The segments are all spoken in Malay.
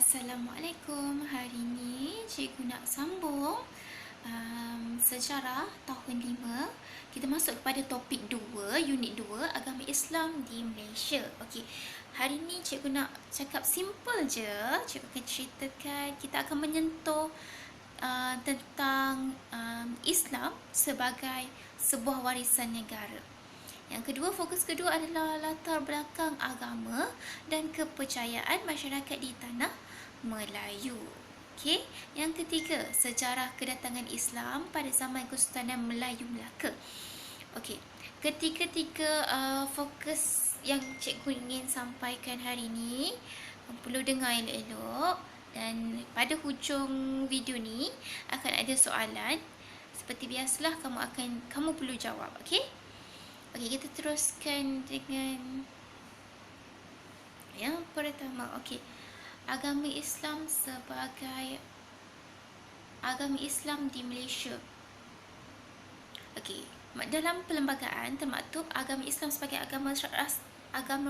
Assalamualaikum. Hari ni cikgu nak sambung sejarah tahun 5. Kita masuk kepada topik 2, unit 2, agama Islam di Malaysia. Okey. Hari ni cikgu nak cakap simple je. Cikgu akan ceritakan, kita akan menyentuh tentang Islam sebagai sebuah warisan negara. Yang kedua, fokus kedua adalah latar belakang agama dan kepercayaan masyarakat di tanah Melayu. Okey. Yang ketiga, sejarah kedatangan Islam pada zaman Kesultanan Melayu Melaka. Okey. Ketiga-tiga fokus yang cikgu ingin sampaikan hari ini, perlu dengar elok-elok, dan pada hujung video ni akan ada soalan. Seperti biasalah, kamu perlu jawab. Okey? Okey, kita teruskan dengan yang pertama. Okey. Agama Islam sebagai agama Islam di Malaysia. Okey, dalam perlembagaan termaktub agama Islam sebagai agama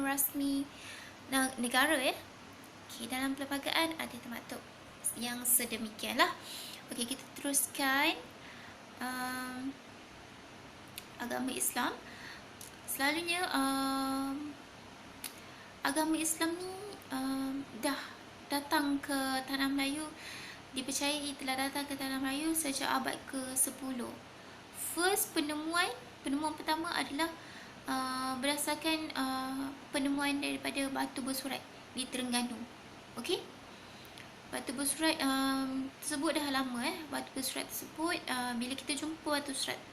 rasmi negara ya. Okey, dalam perlembagaan ada termaktub yang sedemikianlah. Okey, kita teruskan agama Islam. Selalunya agama Islam ni dah datang ke tanah Melayu, dipercayai telah datang ke tanah Melayu sejak abad ke-10. First penemuan pertama adalah berdasarkan penemuan daripada batu bersurat di Terengganu. Okey? Batu bersurat tersebut dah lama batu bersurat tersebut, bila kita jumpa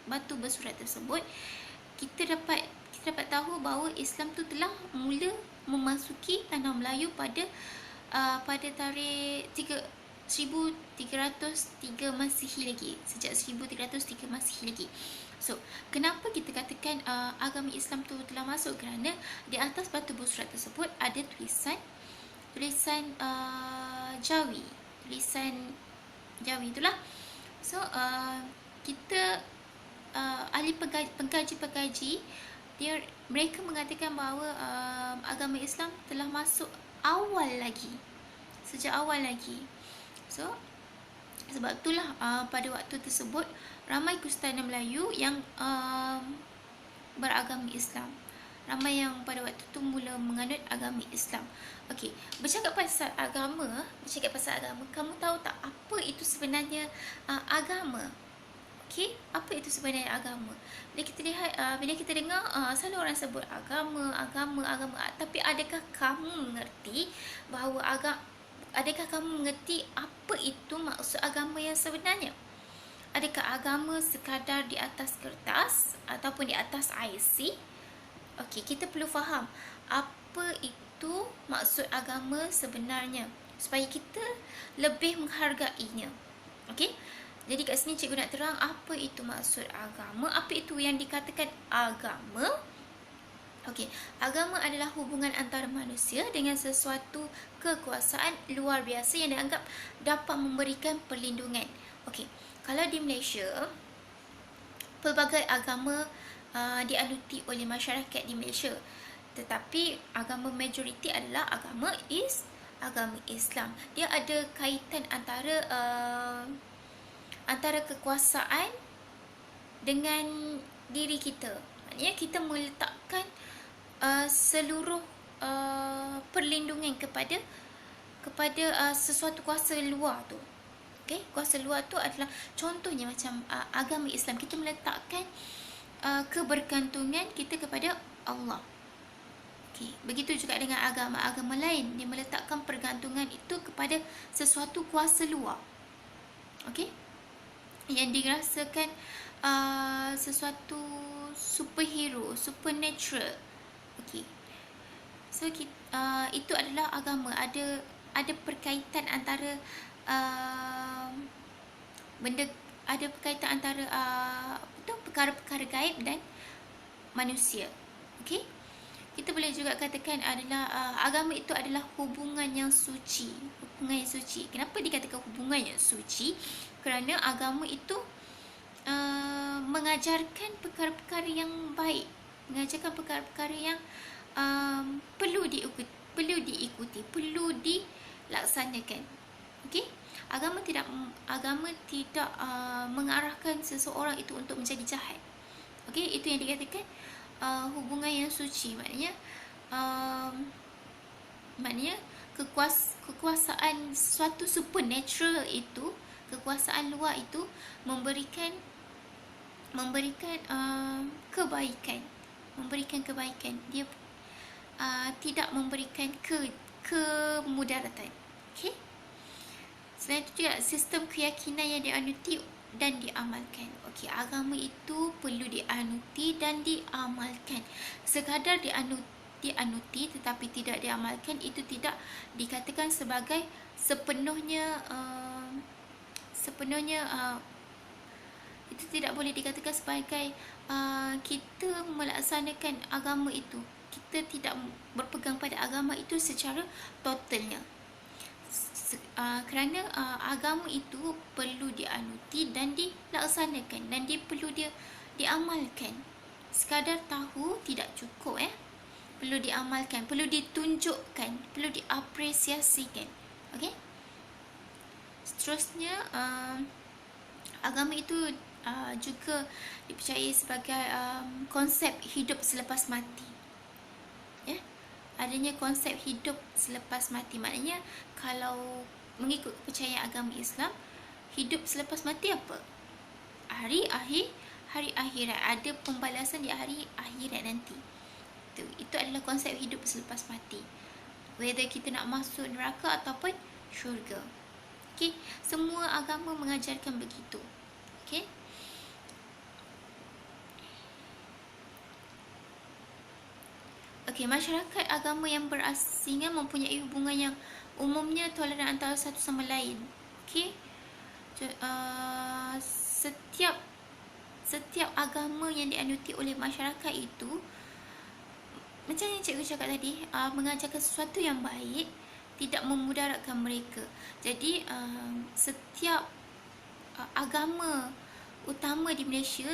batu bersurat tersebut, kita dapat tahu bahawa Islam tu telah mula memasuki tanah Melayu pada tarikh 1303 Masihi lagi. Sejak 1303 Masihi lagi. So, kenapa kita katakan agama Islam tu telah masuk? Kerana di atas batu bersurat tersebut ada tulisan Jawi. Tulisan Jawi itulah. So, kita ahli pengkaji mereka mengatakan bahawa agama Islam telah masuk sejak awal lagi. So, sebab itulah pada waktu tersebut ramai Kesultanan Melayu yang beragama Islam. Ramai yang pada waktu tu mula menganut agama Islam. Okey, bercakap pasal agama, kamu tahu tak apa itu sebenarnya agama? Okey, apa itu sebenarnya agama? Bila kita lihat, bila kita dengar selalu orang sebut agama, tapi adakah kamu mengerti bahawa adakah kamu mengerti apa itu maksud agama yang sebenarnya? Adakah agama sekadar di atas kertas ataupun di atas IC? Okey, kita perlu faham apa itu maksud agama sebenarnya supaya kita lebih menghargainya. Okey? Jadi kat sini cikgu nak terang apa itu maksud agama, apa itu yang dikatakan agama. Okey, agama adalah hubungan antara manusia dengan sesuatu kekuasaan luar biasa yang dianggap dapat memberikan perlindungan. Okey, kalau di Malaysia, pelbagai agama dianuti oleh masyarakat di Malaysia. Tetapi agama majoriti adalah agama Islam. Dia ada kaitan antara kekuasaan dengan diri kita. Maknanya kita meletakkan seluruh perlindungan kepada sesuatu kuasa luar tu. Okey, kuasa luar tu adalah contohnya macam agama Islam, kita meletakkan kebergantungan kita kepada Allah. Okey, begitu juga dengan agama-agama lain, dia meletakkan pergantungan itu kepada sesuatu kuasa luar. Okey, yang dirasakan sesuatu superhero, supernatural. Okey. So itu adalah agama. Ada perkaitan antara perkara-perkara gaib dan manusia. Okey. Kita boleh juga katakan adalah agama itu adalah hubungan yang suci. Kenapa dikatakan hubungan yang suci? Kerana agama itu mengajarkan perkara-perkara yang baik, mengajarkan perkara-perkara yang perlu diikuti, perlu dilaksanakan. laksanakan. Okey, agama tidak mengarahkan seseorang itu untuk menjadi jahat. Okey, itu yang dikatakan hubungan yang suci. Maknanya kekuasaan suatu supernatural itu, kekuasaan luar itu memberikan kebaikan. Dia tidak memberikan kemudaratan. Okey. Selain itu juga sistem keyakinan yang dianuti dan diamalkan. Okey, agama itu perlu dianuti dan diamalkan. Sekadar dianuti tetapi tidak diamalkan, itu tidak dikatakan sebagai sepenuhnya itu tidak boleh dikatakan sebagai kita melaksanakan agama itu. Kita tidak berpegang pada agama itu secara totalnya. Kerana agama itu perlu dianuti dan dilaksanakan, dan perlu diamalkan. Sekadar tahu tidak cukup, perlu diamalkan, perlu ditunjukkan, perlu diapresiasikan. Okey. Seterusnya, agama itu juga dipercayai sebagai konsep hidup selepas mati. Ya, adanya konsep hidup selepas mati. Maknanya kalau mengikut kepercayaan agama Islam, hidup selepas mati apa? Hari akhirat, ada pembalasan di hari akhirat nanti. Itu adalah konsep hidup selepas mati. Whether kita nak masuk neraka ataupun syurga. Okey, semua agama mengajarkan begitu. Okey. Okey, masyarakat agama yang berasingan mempunyai hubungan yang umumnya toleran antara satu sama lain. Okey. Setiap agama yang dianuti oleh masyarakat itu, macam yang cikgu cakap tadi, mengajarkan sesuatu yang baik, tidak memudaratkan mereka. Jadi setiap agama utama di Malaysia,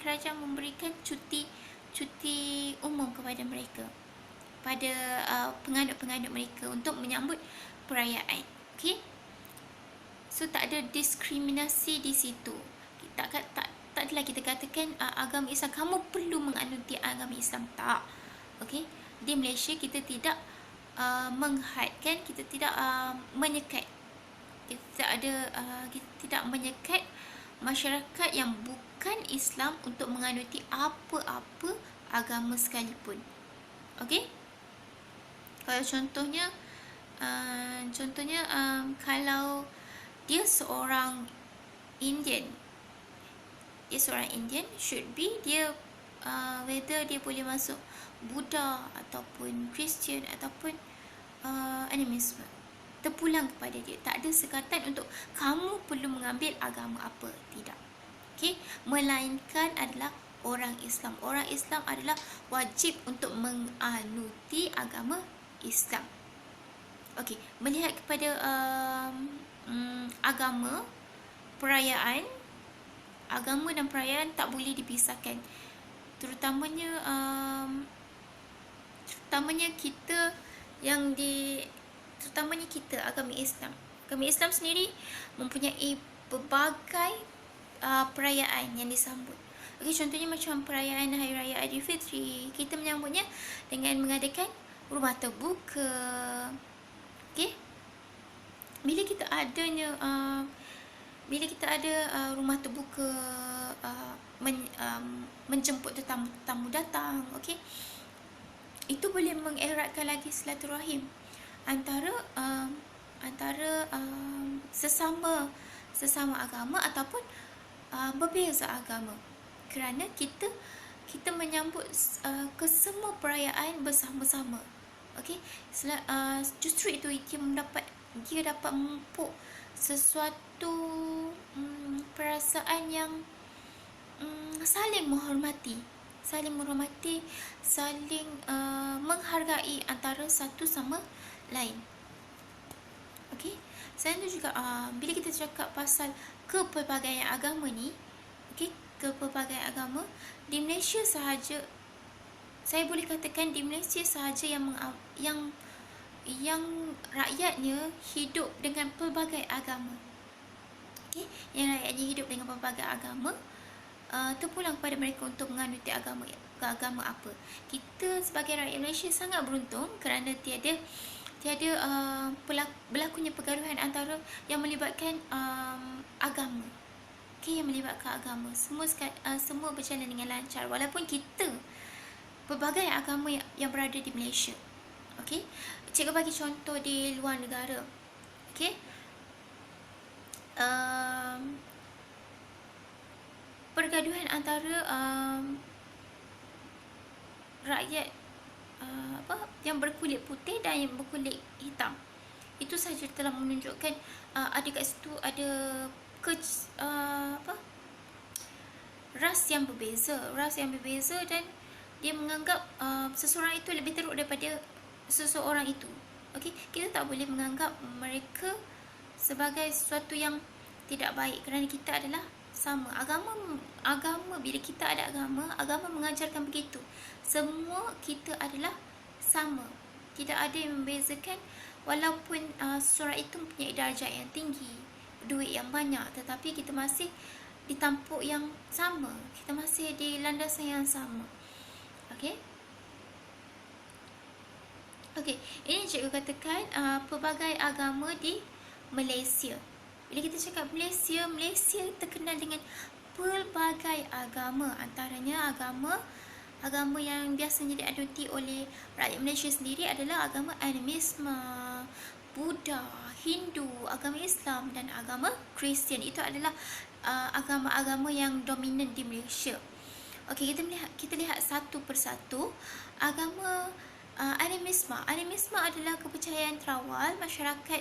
kerajaan memberikan cuti umum kepada mereka, pada penganut-penganut mereka untuk menyambut perayaan. Okey. So tak ada diskriminasi di situ. Tak adalah kita katakan agama Islam kamu perlu menganuti agama Islam. Tak. Okey. Di Malaysia kita tidak menghadkan, kita tidak menyekat. Kita tidak menyekat masyarakat yang bukan Islam untuk menganuti apa-apa agama sekalipun. Okey? Kalau contohnya kalau dia seorang Indian, should be dia whether dia boleh masuk Buddha ataupun Kristian ataupun animisme, terpulang kepada dia. Tak ada sekatan untuk kamu perlu mengambil agama apa, tidak. Okey, melainkan adalah orang Islam. Orang Islam adalah wajib untuk menganuti agama Islam. Okey, melihat kepada agama dan perayaan tak boleh dipisahkan. Terutamanya kita agama Islam. Agama Islam sendiri mempunyai pelbagai perayaan yang disambut. Okey, contohnya macam perayaan Hari Raya Aidilfitri, kita menyambutnya dengan mengadakan rumah terbuka. Okey, bila kita ada rumah terbuka, menjemput tetamu datang, okey, itu boleh mengeratkan lagi silaturahim antara sesama agama ataupun berbeza agama, kerana kita menyambut kesemua perayaan bersama-sama. Okey, justru itu dia dapat memupuk sesuatu perasaan yang saling menghormati, saling menghargai antara satu sama lain. Okey, selain itu juga bila kita cakap pasal kepelbagaian agama ni, okey, kepelbagaian agama di Malaysia sahaja, saya boleh katakan di Malaysia sahaja yang yang rakyatnya hidup dengan pelbagai agama. Okay? Yang rakyatnya hidup dengan pelbagai agama, terpulang kepada mereka untuk menganuti agama apa. Kita sebagai rakyat Malaysia sangat beruntung kerana tiada berlakunya pergaduhan antara yang melibatkan agama. Okay, yang melibatkan agama. Semua berjalan dengan lancar walaupun kita pelbagai agama yang berada di Malaysia. Okay, cikgu bagi contoh di luar negara. Okay, pergaduhan antara rakyat yang berkulit putih dan yang berkulit hitam, itu sahaja telah menunjukkan ada kat situ ada ras yang berbeza dan dia menganggap seseorang itu lebih teruk daripada seseorang itu. Okey, kita tak boleh menganggap mereka sebagai sesuatu yang tidak baik kerana kita adalah sama. Agama bila kita ada agama mengajarkan begitu. Semua kita adalah sama. Tidak ada yang membezakan walaupun seseorang itu mempunyai darjat yang tinggi, duit yang banyak, tetapi kita masih di tampuk yang sama. Kita masih di landasan yang sama. Okey? Okey, ini cikgu katakan pelbagai agama di Malaysia. Bila kita cakap Malaysia terkenal dengan pelbagai agama. Antaranya agama yang biasanya dianuti oleh rakyat Malaysia sendiri adalah agama animisme, Buddha, Hindu, agama Islam dan agama Kristian. Itu adalah agama-agama yang dominan di Malaysia. Okey, kita lihat satu persatu. Agama animisme. Animisme adalah kepercayaan terawal masyarakat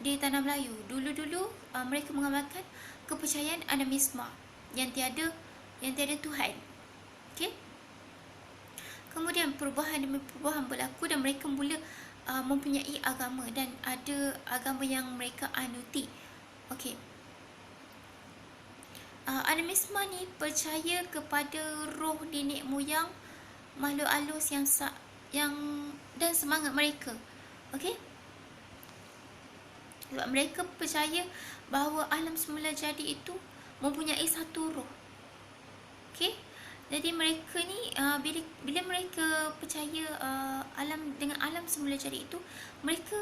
di Tanah Melayu. Dulu-dulu mereka mengamalkan kepercayaan animisme yang tiada Tuhan. Okey. Kemudian perubahan demi perubahan berlaku dan mereka mula mempunyai agama dan ada agama yang mereka anuti. Okey. Animisme ni percaya kepada roh nenek moyang, makhluk halus yang dan semangat mereka. Okey. Sebab mereka percaya bahawa alam semula jadi itu mempunyai satu roh. Okey. Jadi mereka ni bila mereka percaya dengan alam semula jadi itu, mereka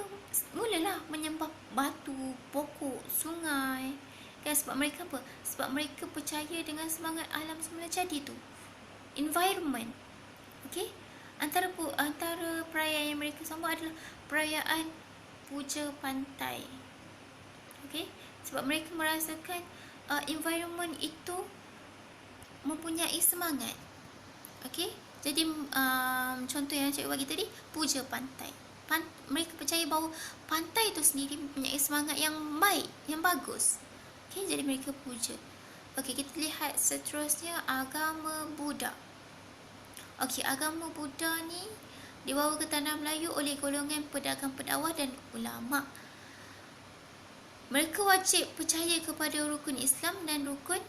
mulalah menyembah batu, pokok, sungai. Kan sebab mereka apa? Sebab mereka percaya dengan semangat alam semula jadi itu. Environment. Okey. Antara perayaan yang mereka sambut adalah perayaan puja pantai. Okey, sebab mereka merasakan environment itu mempunyai semangat. Okey, jadi contoh yang cikgu bagi tadi, puja pantai. Mereka percaya bahawa pantai itu sendiri mempunyai semangat yang baik, yang bagus. Okey, jadi mereka puja. Okey, kita lihat seterusnya agama Buddha. Okey, agama Buddha ni dibawa ke Tanah Melayu oleh golongan pedagang pendakwah dan ulama. Mereka wajib percaya kepada rukun Islam dan rukun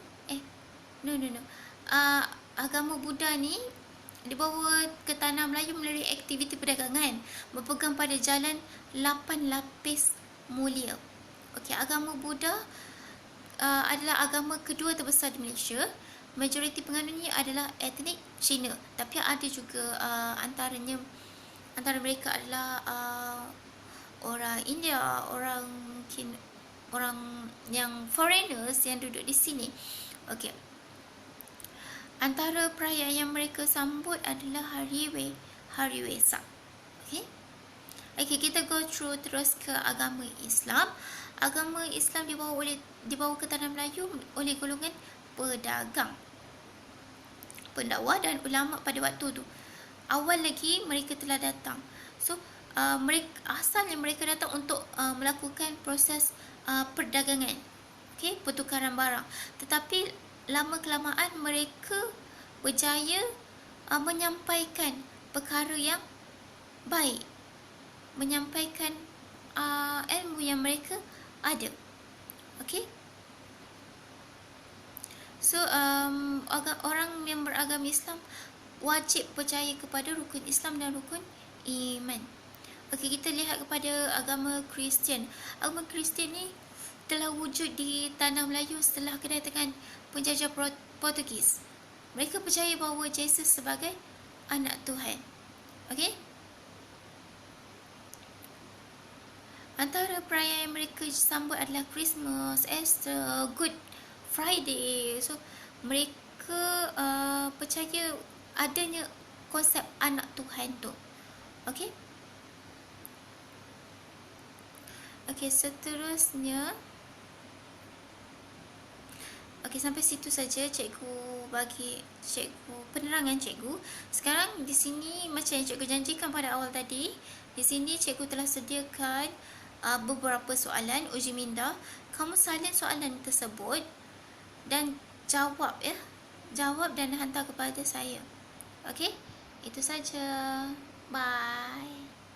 agama Buddha ni dibawa ke Tanah Melayu melalui aktiviti perdagangan, berpegang pada jalan 8 lapis mulia. Okey, agama Buddha adalah agama kedua terbesar di Malaysia. Majoriti penganutnya adalah etnik Cina, tapi ada juga antara mereka adalah orang India, orang yang foreigners yang duduk di sini. Okey. Antara perayaan yang mereka sambut adalah Hari Wesak. Okey. Okey, kita go through terus ke agama Islam. Agama Islam dibawa ke Tanah Melayu oleh golongan pedagang, pendakwah dan ulama pada waktu tu. Awal lagi mereka telah datang. So asalnya mereka datang untuk melakukan proses perdagangan, okey, pertukaran barang. Tetapi lama kelamaan mereka berjaya menyampaikan perkara yang baik, menyampaikan ilmu yang mereka ada. Okey. So orang yang beragama Islam wajib percaya kepada rukun Islam dan rukun iman. Okey, kita lihat kepada agama Kristian. Agama Kristian ni telah wujud di tanah Melayu setelah kedatangan penjajah Portugis. Mereka percaya bahawa Yesus sebagai anak Tuhan. Okey? Antara perayaan yang mereka sambut adalah Christmas, Easter, Good Friday. So, mereka percaya adanya konsep anak Tuhan tu. Okey? Okey, seterusnya. Okey, sampai situ saja cikgu bagi penerangan cikgu. Sekarang di sini macam yang cikgu janjikan pada awal tadi, di sini cikgu telah sediakan beberapa soalan uji minda. Kamu salin soalan tersebut dan jawab ya. Jawab dan hantar kepada saya. Okey? Itu saja. Bye.